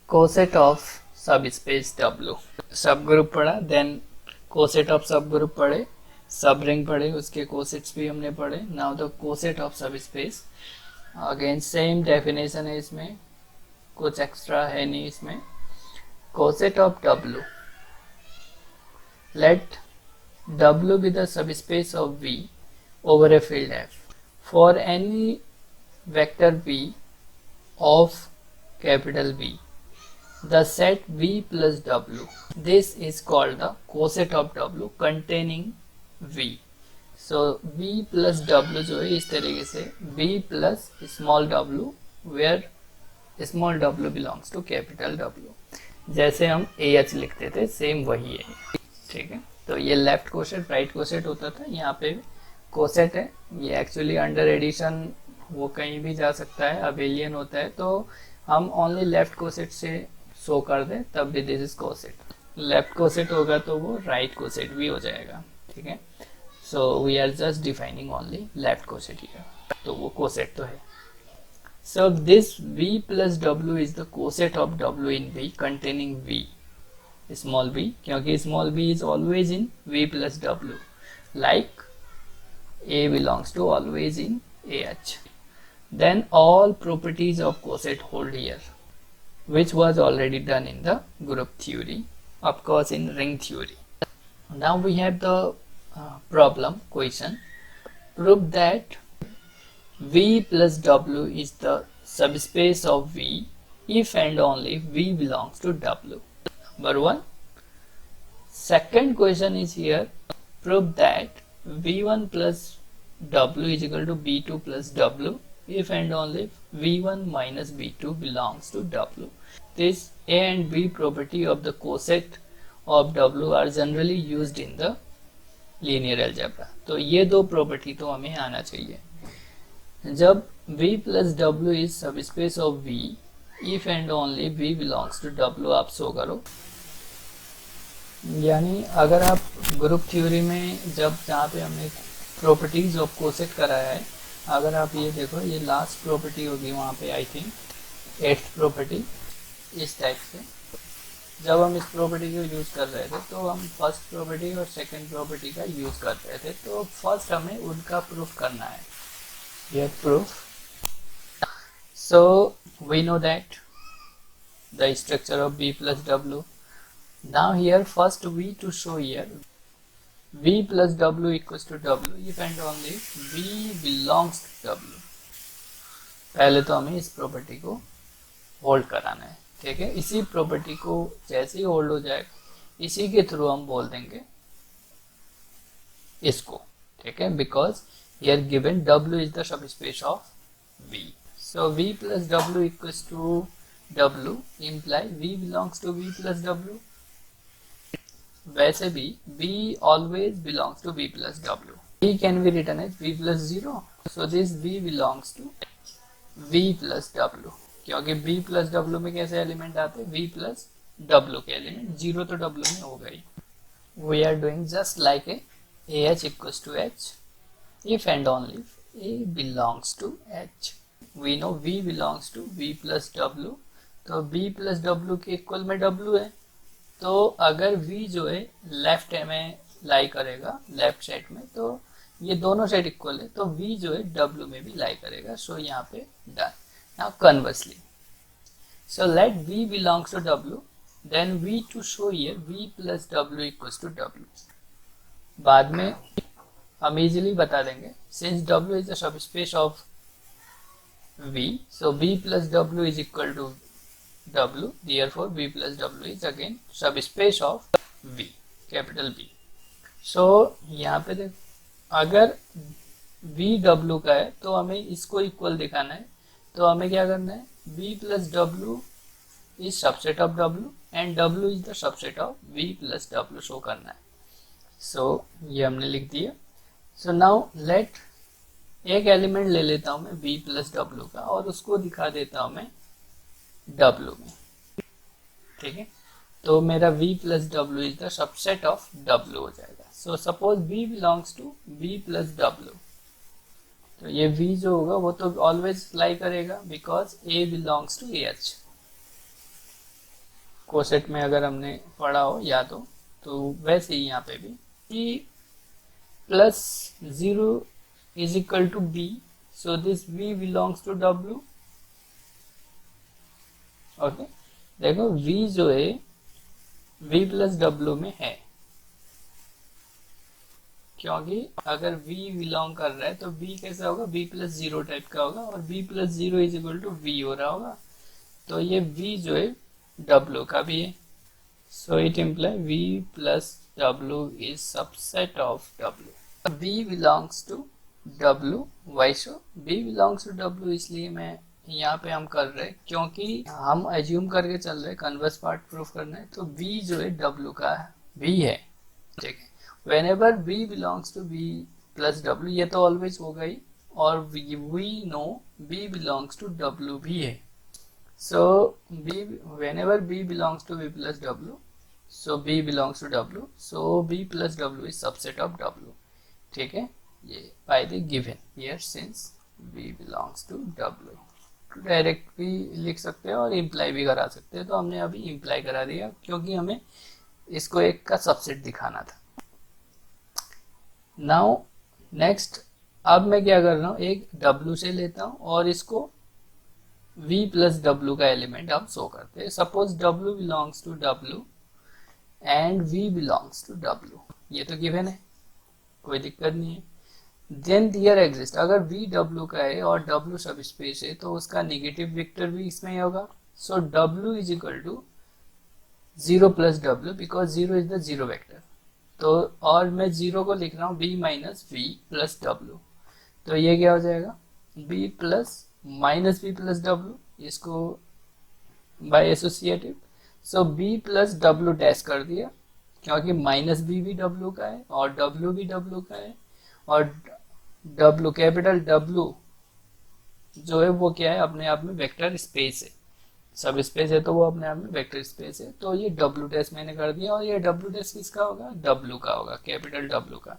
Coset of सब space W, सब group पढ़ा, देन कोसेट ऑफ सब ग्रुप पढ़े, सब रिंग पढ़े, उसके कोसेट्स भी हमने पढ़े. नाउ द कोसेट ऑफ सब स्पेस, अगेन सेम डेफिनेशन है, इसमें कुछ एक्स्ट्रा है नहीं इसमें. Coset of W, let W be the subspace of V over a field F for any vector V of capital V, the set V plus W. This is called the coset of W containing V. So V plus W जो है इस तरीके से V plus small w where small w belongs to capital W, जैसे हम AH लिखते थे same वही है. ठीक है, तो ये लेफ्ट कोसेट राइट कोसेट होता था, यहाँ पे कोसेट है. ये एक्चुअली अंडर एडिशन वो कहीं भी जा सकता है, अबेलियन होता है, तो हम ओनली लेफ्ट कोसेट से शो कर दें तब भी this is coset. Left coset होगा तो वो राइट कोसेट भी हो जाएगा. ठीक है, so we are just defining only left coset here, तो वो कोसेट तो है. So this V plus W is the coset of W in V containing V small b, क्योंकि small b is always in V plus W, like A belongs to always in AH. Then all properties of coset hold here, which was already done in the group theory, of course in ring theory. Now we have the problem question. Prove that V plus W is the subspace of V if and only V belongs to W. Number 1. Second question is here. Prove that V1 plus W is equal to V2 plus W if and only V1 minus V2 belongs to W. This A and B property of the coset of W are generally used in the linear algebra. तो ये दो property तो हमें आना चाहिए. जब V plus W is subspace of V if and only V belongs to W आप show करो. यानी अगर आप ग्रुप थ्योरी में जब जहाँ पे हमने प्रॉपर्टीज ऑफ कोसेट कराया है, अगर आप ये देखो, ये लास्ट प्रॉपर्टी होगी वहाँ पे, आई थिंक 8th प्रॉपर्टी इस टाइप से. जब हम इस प्रॉपर्टी को यूज कर रहे थे तो हम फर्स्ट प्रॉपर्टी और सेकंड प्रॉपर्टी का यूज कर रहे थे. तो फर्स्ट हमें उनका प्रूफ करना है. ये proof, so we know that the structure of B plus W. Now here first we to show here V plus W equals to W if and only V belongs to W. पहले तो हमें इस property को hold कराना है. ठीक है, इसी प्रॉपर्टी को जैसे ही होल्ड हो जाएगा इसी के थ्रू हम बोल देंगे इसको. ठीक है, because here given W is the subspace of V. So V plus W equals to W imply V belongs to V plus W. वैसे भी B always belongs to V plus W. B can be written as V plus 0. So this V belongs to V plus W. क्योंकि B plus W में कैसे element आते हैं? V plus W के element. 0 तो W में हो गई. We are doing just like a AH equals to H if and only if A belongs to H. We know V belongs to V plus W. तो B plus W के equal में W है. तो अगर V जो है left में लाई करेगा, लेफ्ट साइड में, तो ये दोनों साइड इक्वल है, तो V जो है W में भी लाई करेगा. सो यहाँ पे done. Now conversely, so let V belongs to W, then V to show here V plus W equals to W. बाद में हम इजीली बता देंगे, since W is the subspace of V, so V plus W is equal to W, therefore V plus W is again subspace of V, capital V. So यहाँ पे देख, अगर V W का है तो हमें इसको इक्वल दिखाना है. तो हमें क्या करना है? V plus W is subset of W and W is the subset of V plus W show करना है. So ये हमने लिख दिया. So now let एक एलिमेंट ले लेता हूं मैं V plus W का और उसको दिखा देता हूं मैं W में. ठीक है, तो मेरा V plus W is the subset of W हो जाएगा. So suppose V belongs to V plus W, तो ये V जो होगा वो तो ऑलवेज लाई करेगा because A belongs to AH. Coset में अगर हमने पढ़ा हो या तो वैसे ही यहाँ पे भी e plus 0 is equal to b, so this v belongs to w। Okay, देखो v जो है v प्लस w में है, क्योंकि अगर v बिलोंग कर रहा है तो b कैसा होगा, b प्लस 0 टाइप का होगा, और b plus 0 is equal to v हो रहा होगा, तो ये v जो है w का भी है। So it imply v plus w is subset of w। v belongs to w, why so b belongs to w, इसलिए मैं यहाँ पे हम कर रहे हैं क्योंकि हम एज्यूम करके चल रहे हैं कन्वर्स पार्ट प्रूफ करना है, तो v जो है w का v है, ठीक है। whenever v belongs to b plus w, ये तो ऑलवेज होगा ही, और we know b belongs to w भी है, so b whenever b belongs to b plus w, so b belongs to w, so b plus w is subset of w, ठीक है। ये by the given here since b belongs to w, direct भी लिख सकते हैं और imply भी करा सकते हैं, तो हमने अभी इम्प्लाई करा दिया क्योंकि हमें इसको एक का सबसेट दिखाना था। नाउ नेक्स्ट, अब मैं क्या कर रहा हूँ, एक w से लेता हूँ और इसको v प्लस w का एलिमेंट हम शो करते हैं। Suppose w belongs to w and v belongs to w, ये तो गिवन है, कोई दिक्कत नहीं है। देन हियर एग्जिस्ट, अगर v w का है और w सब स्पेस है तो उसका नेगेटिव वेक्टर भी इसमें ही होगा, so w is equal to 0 plus w, because 0 is the zero vector, तो और मैं 0 को लिख रहा हूँ b minus v plus w, तो ये क्या हो जाएगा b plus minus v plus w, इसको by associative, so b plus w dash कर दिया क्योंकि माइनस b भी w का है और w भी w का है, और w कैपिटल W जो है वो क्या है, अपने आप में वेक्टर स्पेस है, सब स्पेस है तो वो अपने आप में वेक्टर स्पेस है, तो ये w डैश मैंने कर दिया, और ये w डैश किसका होगा, w का होगा, कैपिटल W का।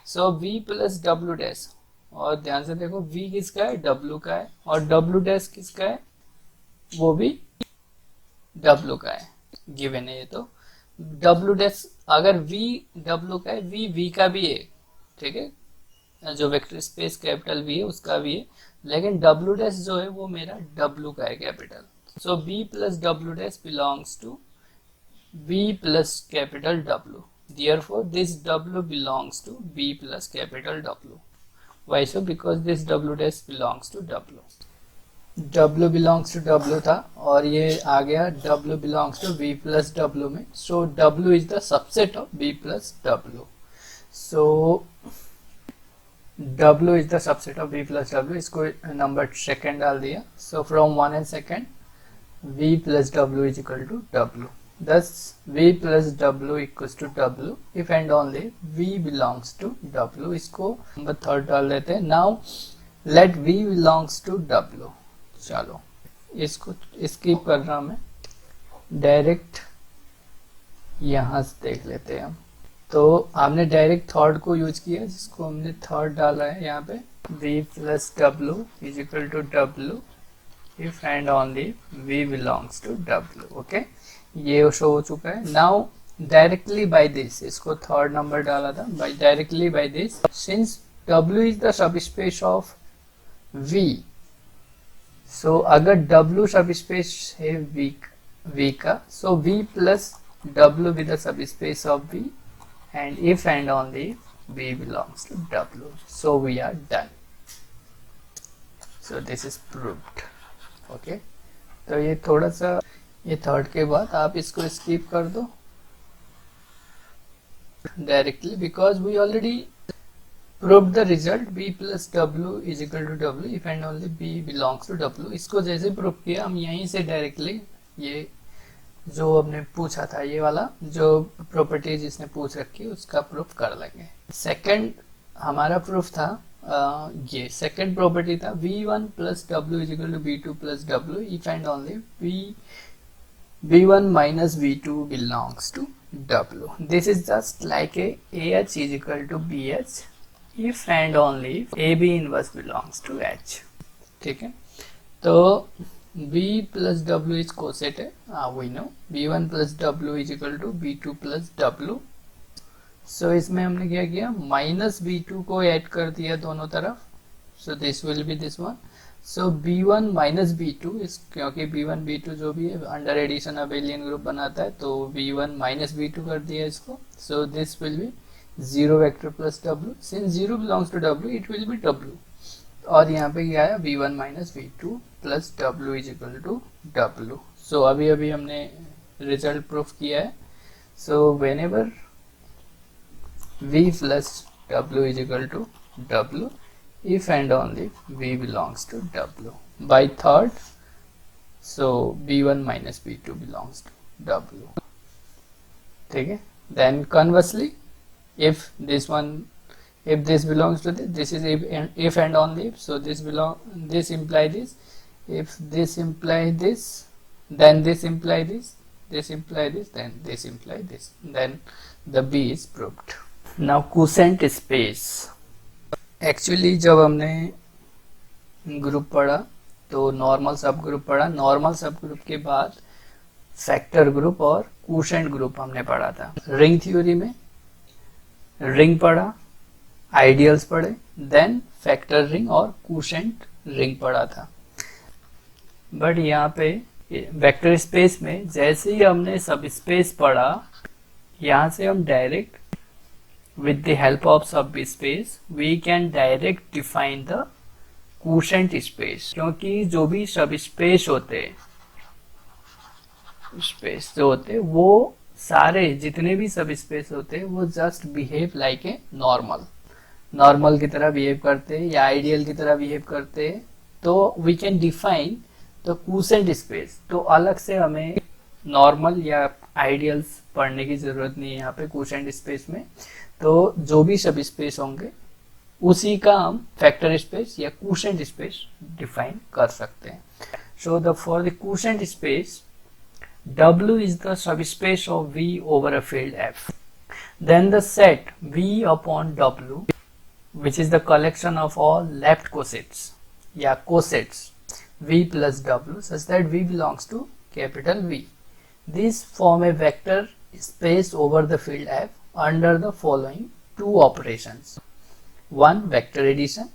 So v plus w dash, और ध्यान से देखो v किसका है, w का है, और w डैश किसका है, वो भी w का है, गिवन है ये तो। w डैश अगर v w का है, v का भी है, ठीक है, जो वेक्टर स्पेस कैपिटल V है उसका भी है, लेकिन W डैश जो है वो मेरा W का है capital, so B plus W dash belongs to B plus capital W, therefore this W belongs to B plus capital W, why so, because this W dash belongs to W belongs to W था और ये आ गया W belongs to B plus W में, so W is the subset of B plus W, so W is the subset of B plus W, इसको number second डाल दिया, so from 1 and 2 V plus W is equal to W, thus V plus W equals to W if and only V belongs to W, इसको number third डाल देते हैं। Now let V belongs to W, चलो इसको skip कर रहा मैं, direct यहाँ से देख लेते हैं हम, तो हमने डायरेक्ट थर्ड को यूज किया जिसको हमने थर्ड डाला है यहाँ पे, v plus w is equal to w if and only v belongs to w, okay, ये शो हो चुका है। नाउ डायरेक्टली बाय दिस, इसको थर्ड नंबर डाला था, by directly by this, since w is the subspace of v, so अगर w subspace है v का, so v plus w with the subspace of v, and if and only v belongs to w, so we are done, so this is proved, okay। तो ये थोड़ा सा, ये third के बाद आप इसको स्किप कर दो directly, because we already proved the result b plus w is equal to w if and only b belongs to w, इसको जैसे प्रूव किया हम यहीं से डायरेक्टली ये जो हमने पूछा था, ये वाला जो प्रॉपर्टी जिसने पूछ रखी उसका प्रूफ कर लेंगे। सेकंड हमारा प्रूफ था ये सेकंड प्रॉपर्टी था v1 plus w is equal to v2 plus w if and only v1 minus v2 belongs to w, this is just like a ah is equal to bh if and only ab inverse belongs to h, ठीक है। तो b plus w is coset है, we know b1 plus w is equal to b2 plus w. सो इसमें हमने क्या किया, minus b2 को add कर दिया दोनों तरफ, सो this will B this one. So b1 minus b2 इस, क्योंकि b1 b2 जो भी है अंडर एडिशन अबेलियन ग्रुप बनाता है, तो b1 माइनस b2 कर दिया इसको. So this will be 0 vector plus w. Since 0 belongs to w it will be w. और यहाँ पे क्या आया, v1 minus v2 plus w is equal to w. So अभी अभी हमने रिजल्ट प्रूफ किया है. So whenever v plus w is equal to w if and only v belongs to w. By third, so b1 minus b2 belongs to w. ठीक है. Then conversely, if this belongs to this is if and only if. So this imply this. If this imply this, then this imply this. This imply this, then this imply this. Then the b is proved. Now quotient space. Actually जब हमने group पढ़ा तो normal सब group पढ़ा. Normal सब group के बाद factor group और क्वोशेंट ग्रुप हमने पढ़ा था. रिंग थ्योरी में रिंग पढ़ा, आइडियल्स पढ़े, देन फैक्टर रिंग और क्वोशेंट रिंग पढ़ा था. बट यहाँ पे वेक्टर स्पेस में जैसे ही हमने सब स्पेस पढ़ा, यहाँ से हम direct with the help of subspace we can direct define the quotient space. क्योंकि जो भी सबस्पेस होते स्पेस जो होते वो सारे जितने भी सबस्पेस होते वो just behave like a normal की तरह बिहेव करते या आइडियल की तरह बिहेव करते. तो we can define the quotient space. तो अलग से हमें नॉर्मल या आइडियल्स पढ़ने की जरूरत नहीं है यहाँ पे क्वोशेंट स्पेस में. तो जो भी सब स्पेस होंगे उसी का हम फैक्टर स्पेस या क्वोशेंट स्पेस डिफाइन कर सकते हैं. So the for the quotient space W is the subspace of V over a field F. Then the set V upon W, which is the collection of all left cosets या cosets V plus W such that V belongs to capital V. These form a vector space over the field F under the following two operations. One, vector addition,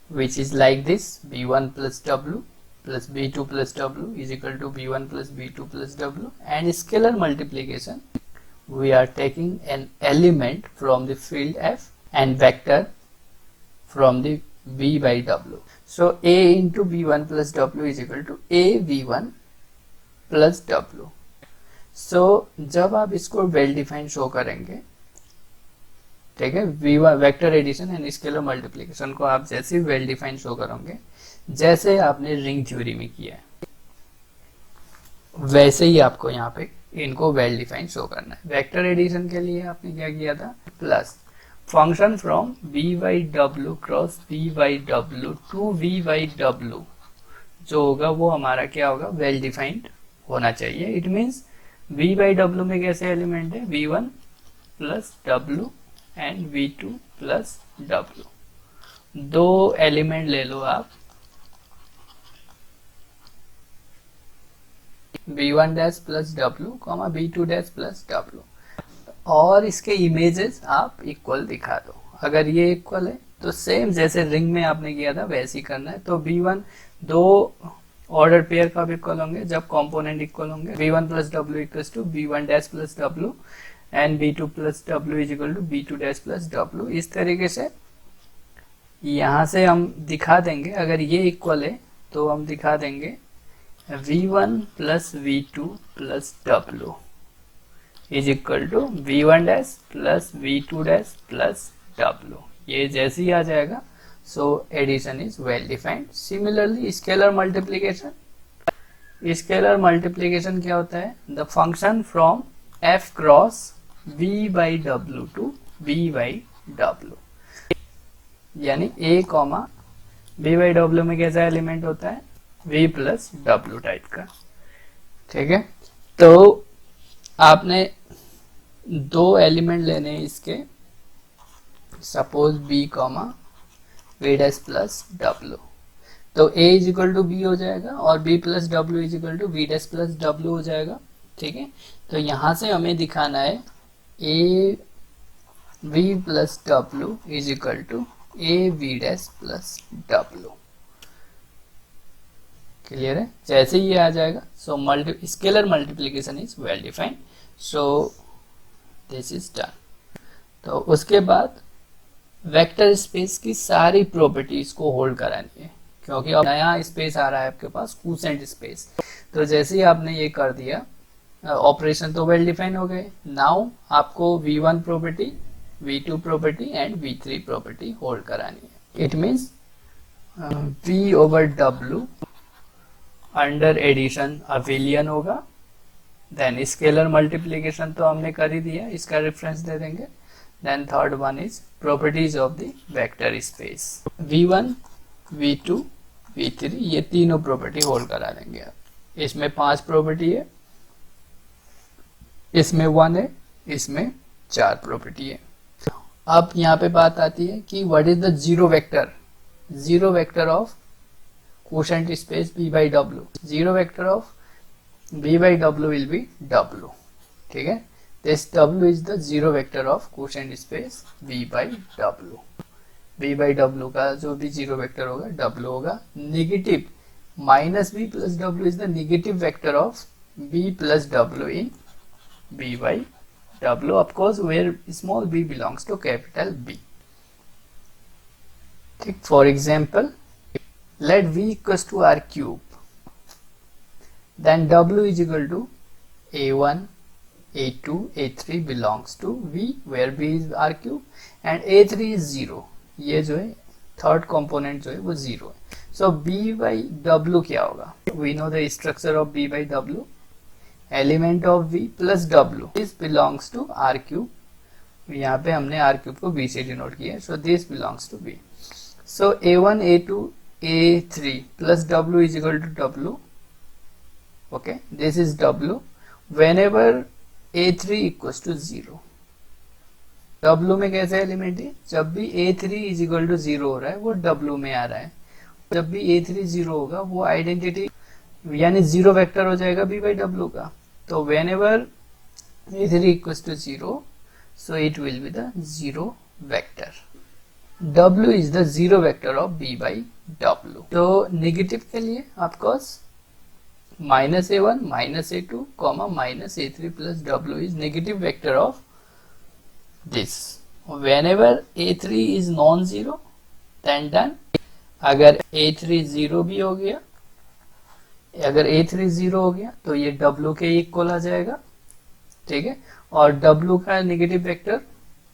which is like this: b1 plus w plus b2 plus w is equal to b1 plus b2 plus w. And scalar multiplication, we are taking an element from the field F and vector from the v by w. So a into b1 plus w is equal to a v1 plus w. So जब आप इसको well define show करेंगे, ठीक है, vector addition and scalar multiplication को आप जैसे well define show करोगे, जैसे आपने रिंग थ्योरी में किया है, वैसे ही आपको यहाँ पे इनको वेल डिफाइन शो करना है. वेक्टर एडिशन के लिए आपने क्या किया था, plus function from v by W cross v by W two v by W जो होगा वो हमारा क्या होगा, वेल डिफाइंड होना चाहिए. It means v by W में कैसे एलिमेंट है, v1 plus w and v2 plus w. दो एलिमेंट ले लो आप, v1 dash plus w, v2 dash plus w, और इसके इमेजेस आप इक्वल दिखा दो. अगर ये इक्वल है तो सेम जैसे रिंग में आपने किया था वैसे ही करना है. तो v1 दो ऑर्डर पेयर कब इक्वल होंगे, जब कंपोनेंट इक्वल होंगे. v1 plus w equals to v1 dash plus w and v2 plus w is equal to v2 dash plus w. इस तरीके से यहाँ से हम दिखा देंगे, अगर ये इक्वल है तो हम दिखा देंगे v1 plus v2 plus w is equal to v1 dash plus v2 dash plus w. ये जैसे ही आ जाएगा, so addition is well defined. Similarly, scalar multiplication क्या होता है, the function from f cross v by w to v by w, यानी a comma v by w में कैसा element होता है, v प्लस w टाइप का. ठीक है, तो आपने दो एलिमेंट लेने हैं इसके, suppose b comma v dash plus w. तो a is equal to B हो जाएगा और b plus W is equal to B dash plus W हो जाएगा। ठीक है, तो यहां से हमें दिखाना है a v plus W is equal to a v dash plus W. Clear है? जैसे ये आ जाएगा, so scalar multiplication is well defined, so this is done. तो उसके बाद वेक्टर स्पेस की सारी प्रॉपर्टीज को होल्ड करानी है, क्योंकि अब नया स्पेस आ रहा है आपके पास, क्वोशेंट स्पेस। तो जैसे ही आपने ये कर दिया, ऑपरेशन तो वेल डिफाइन हो गए। नाउ आपको v1 property, v2 property and v3 property hold करानी है। It means v over w under addition अविलियन होगा, देन स्केलर मल्टीप्लीकेशन तो हमने कर ही दिया, इसका रेफरेंस दे देंगे। Then third one is properties of the vector space, v1 v2 v3, ये तीनों प्रॉपर्टी होल्ड करा देंगे आप। इसमें 5 प्रॉपर्टी है, इसमें 1 है, इसमें 4 प्रॉपर्टी है। अब यहाँ पे बात आती है कि what is the zero vector, zero vector of quotient space b by w। Zero vector of b by w will be w। ठीक है, this w is the zero vector of quotient space b by w। b by w का जो भी zero vector होगा w होगा। Negative minus b plus w is the negative vector of b plus w in b by w, of course where small b belongs to capital B। ठीक, for example let v equals to r cube, then w is equal to a1 a2 a3 belongs to v where b is r cube and a3 is 0। ये जो है third component जो है वो 0 है। सो b by w क्या होगा, we know the structure of b by w, element of v plus w, this belongs to r cube. यहाँ पे हमने r क्यूब को b से डिनोट किया, so this belongs to b। So a1 a2 a3 plus w is equal to w, okay, this is w whenever a3 equals to 0। w में कैसे element है, जब भी a3 is equal to 0 हो रहा है वो w में आ रहा है, जब भी a3 0 होगा वो आइडेंटिटी यानी जीरो वेक्टर हो जाएगा b by w का। तो whenever a3 equals to 0, so it will be the zero vector। w is the zero vector of b by w। तो नेगेटिव के लिए of course minus a1 minus a2 comma minus a3 plus w is negative vector of this. whenever a3 is non zero then done. अगर a3 0 भी हो गया, अगर a3 0 हो गया तो ये w के इक्वल आ जाएगा। ठीक है, और w का नेगेटिव वेक्टर,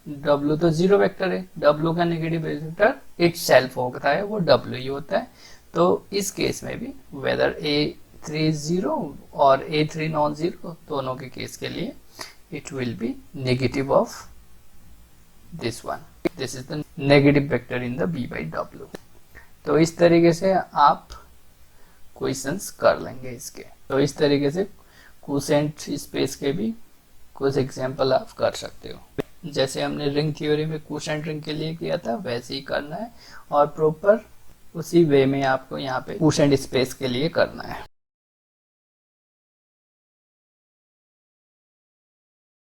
w तो जीरो वेक्टर है, w का नेगेटिव वेक्टर इट सेल्फ होता है, वो w ही होता है। तो इस केस में भी वेदर a3 0 और a3 नॉन जीरो, दोनों के केस के लिए it will B negative of this one, this is the negative vector in the b by w। तो इस तरीके से आप क्वेश्चंस कर लेंगे इसके। तो इस तरीके से क्वोशेंट स्पेस के भी कुछ एग्जांपल आप कर सकते हो। जैसे हमने रिंग थ्योरी में क्वोशेंट रिंग के लिए किया था वैसे ही करना है, और प्रॉपर उसी वे में आपको यहाँ पे क्वोशेंट स्पेस के लिए करना है।